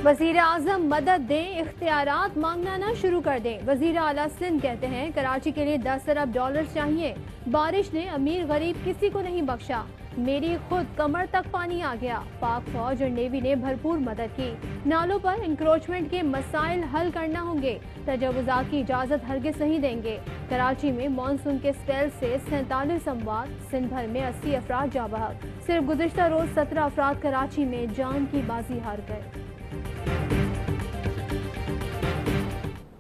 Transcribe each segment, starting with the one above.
وزیر اعظم مدد دیں، اختیارات مانگنا نہ شروع کر دیں۔ وزیر اعلیٰ سندھ کہتے ہیں کراچی کے لیے 10 ارب ڈالر چاہیے۔ بارش نے امیر غریب کسی کو نہیں بخشا، میری خود کمر تک پانی آ گیا۔ پاک فوج اور نیوی نے بھرپور مدد کی۔ نالوں پر انکروچمنٹ کے مسائل حل کرنا ہوں گے، تجاوزات کی اجازت ہرگز نہیں دیں گے۔ کراچی میں مانسون کے سپیل سے 47 اموات، سندھ بھر میں 80 افراد جاں بحق۔ صرف گزشتہ روز 17 افراد کراچی میں جان کی بازی ہار گئے۔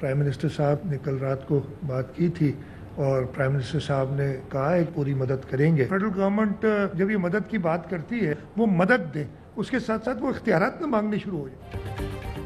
پرائم منسٹر صاحب نے کل رات کو بات کی تھی اور پرائم منسٹر صاحب نے کہا ہے پوری مدد کریں گے۔ فیڈرل گورنمنٹ جب یہ مدد کی بات کرتی ہے وہ مدد دے، اس کے ساتھ ساتھ وہ اختیارات نہ مانگنے شروع ہو جائیں۔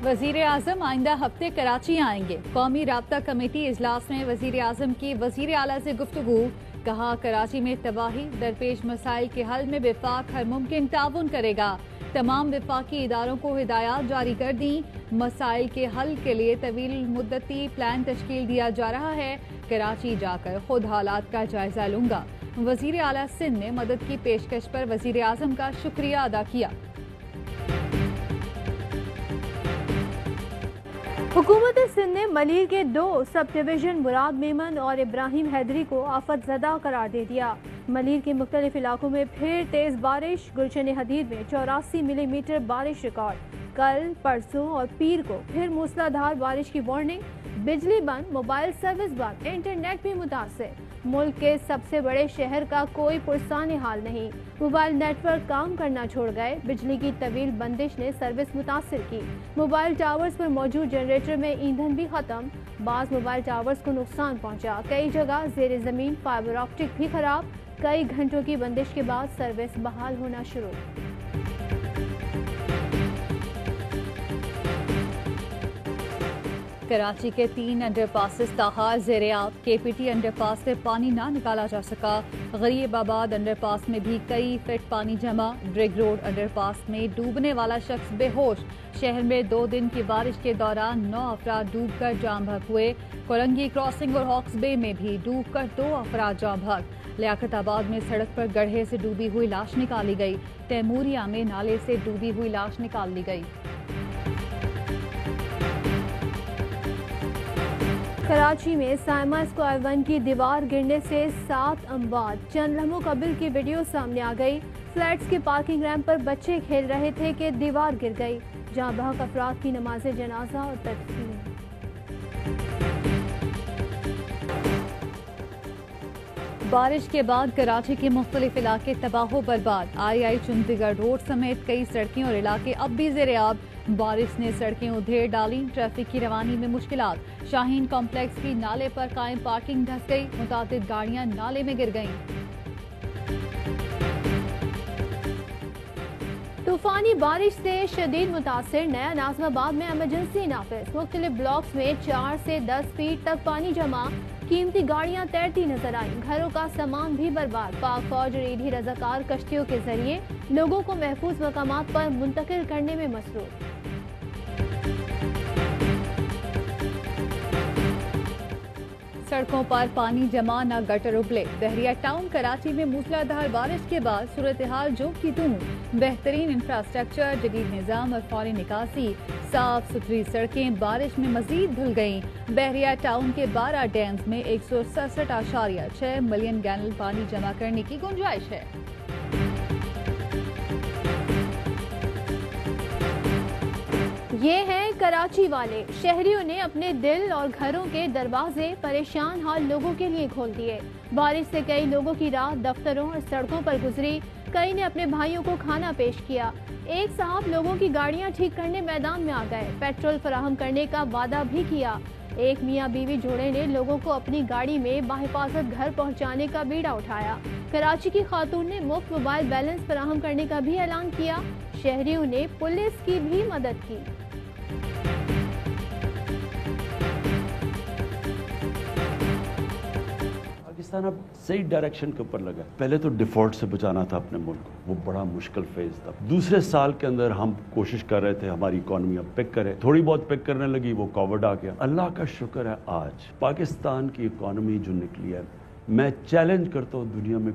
وزیر اعظم آئندہ ہفتے کراچی آئیں گے۔ قومی رابطہ کمیٹی اجلاس میں وزیر اعظم کی وزیر اعلیٰ سے گفتگو۔ کہا کراچی میں تباہی درپیش مسائل کے حل میں وفاق ہر ممکن تعاون کرے گا۔ تمام وفاقی اداروں کو ہدایات جاری کر دیں۔ مسائل کے حل کے لیے طویل مدتی پلان تشکیل دیا جا رہا ہے۔ کراچی جا کر خود حالات کا جائزہ لوں گا۔ وزیر اعلیٰ سندھ نے مدد کی پیشکش پر وزیر اعظم کا شکریہ ادا کیا۔ حکومت سندھ نے ملیر کے 2 سب ڈویژن مراد میمن اور ابراہیم حیدری کو آفت زدہ قرار دے دیا۔ ملیر کے مختلف علاقوں میں پھر تیز بارش، گلشن حدید میں 84 ملی میٹر بارش ریکارڈ۔ کل، پرسوں اور پیر کو پھر موسلادھار بارش کی وارننگ۔ بجلی بند، موبائل سروس بند، انٹرنیٹ بھی متاثر۔ ملک کے سب سے بڑے شہر کا کوئی پرسان حال نہیں۔ موبائل نیٹ ورک کام کرنا چھوڑ گئے۔ بجلی کی طویل بندش نے سروس متاثر کی۔ موبائل ٹاورز پر موجود جنریٹر میں ایندھن بھی ختم۔ بعض موبائل ٹاورز کو نقصان پہنچا۔ کئی جگہ زیر زمین فائبر آپٹک بھی خراب۔ کئی گھنٹوں کی بندش کے بعد سروس بحال ہونا شروع۔ کراچی کے 3 انڈر پاسز تاحال زیر آب۔ کے پی ٹی انڈر پاس سے پانی نہ نکالا جا سکا۔ غریب آباد انڈر پاس میں بھی کئی فٹ پانی جمع۔ ڈرگ روڈ انڈر پاس میں ڈوبنے والا شخص بے ہوش۔ شہر میں 2 دن کی بارش کے دوران 9 افراد ڈوب کر جاں بحق ہوئے۔ کولنگی کراسنگ اور ہاکس بے میں بھی ڈوب کر 2 افراد جاں بحق۔ لیاقت آباد میں سڑک پر گڑھے سے ڈوبی ہوئی لاش نکالی گئی۔ تیموریہ میں نالے سے ڈوبی ہوئی لاش نکال لی گئی۔ کراچی میں سائما اسکوائر 1 کی دیوار گرنے سے 7 اموات۔ چند لمحوں قبل کی ویڈیو سامنے آ گئی۔ فلیٹس کے پارکنگ ریمپ پر بچے کھیل رہے تھے کہ دیوار گر گئی۔ جاں بحق افراد کی نماز جنازہ اور تدفین۔ بارش کے بعد کراچی کے مختلف علاقے تباہ و برباد۔ آئی چندی گڑھ روڈ سمیت کئی سڑکیں اور علاقے اب بھی زیر آب۔ بارش نے سڑکیں ادھیڑ ڈالیں۔ ٹریفک کی روانی میں مشکلات۔ شاہین کمپلیکس کی نالے پر قائم پارکنگ دھس گئی۔ متعدد گاڑیاں نالے میں گر گئیں۔ طوفانی بارش سے شدید متاثر نیا ناظم آباد میں ایمرجنسی نافذ۔ مختلف بلاکس میں 4 سے 10 فیٹ تک پانی جمع۔ قیمتی گاڑیاں تیرتی نظر آئیں۔ گھروں کا سامان بھی برباد۔ پاک فوج اور ایڈھی رضاکار کشتیوں کے ذریعے لوگوں کو محفوظ مقامات پر منتقل کرنے میں مصروف۔ سڑکوں پر پانی جمع، نہ گٹر ابلے۔ بحریہ ٹاؤن کراچی میں موسلادھار بارش کے بعد صورتحال جو کی توں۔ بہترین انفراسٹرکچر، جدید نظام اور فوری نکاسی۔ صاف ستھری سڑکیں بارش میں مزید دھل گئیں۔ بحریہ ٹاؤن کے 12 ڈیمز میں 167.6 ملین گیلن پانی جمع کرنے کی گنجائش ہے۔ یہ ہیں کراچی والے۔ شہریوں نے اپنے دل اور گھروں کے دروازے پریشان حال لوگوں کے لیے کھول دیے۔ بارش سے کئی لوگوں کی رات دفتروں اور سڑکوں پر گزری۔ کئی نے اپنے بھائیوں کو کھانا پیش کیا۔ ایک صاحب لوگوں کی گاڑیاں ٹھیک کرنے میدان میں آ گئے۔ پیٹرول فراہم کرنے کا وعدہ بھی کیا۔ ایک میاں بیوی جوڑے نے لوگوں کو اپنی گاڑی میں بحفاظت گھر پہنچانے کا بیڑا اٹھایا۔ کراچی کی خاتون نے مفت موبائل بیلنس فراہم کرنے کا بھی اعلان کیا۔ شہریوں نے پولیس کی بھی مدد کی۔ پاکستان اب صحیح ڈائریکشن کے اوپر لگا۔ پہلے تو ڈیفالٹ سے بچانا تھا اپنے ملک کو، وہ بڑا مشکل فیز تھا۔ دوسرے سال کے اندر ہم کوشش کر رہے تھے ہماری اکانومی اب پک کرے، تھوڑی بہت پک کرنے لگی، وہ کووڈ آ گیا۔ اللہ کا شکر ہے آج پاکستان کی اکانومی جو نکلی ہے، میں چیلنج کرتا ہوں دنیا میں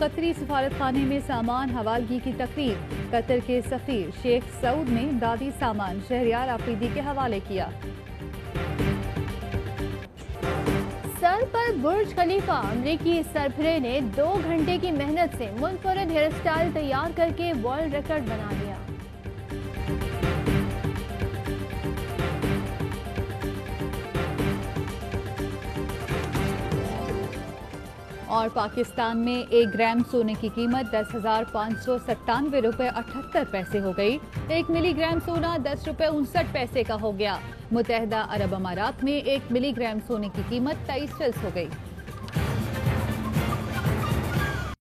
قطری سفارت خانے میں سامان حوالگی کی تقریب، قطر کے سفیر شیخ سعود نے امدادی سامان شہریار آفریدی کے حوالے کیا۔ سر پر برج خلیفہ، امریکی سربراہ نے 2 گھنٹے کی محنت سے منفرد ہیئر سٹائل تیار کر کے ورلڈ ریکارڈ بنا لیا۔ اور پاکستان میں 1 گرام سونے کی قیمت 10,597 روپے 78 پیسے ہو گئی۔ 1 ملی گرام سونا 10 روپے 59 پیسے کا ہو گیا۔ متحدہ عرب امارات میں 1 ملی گرام سونے کی قیمت 23 فیصد ہو گئی۔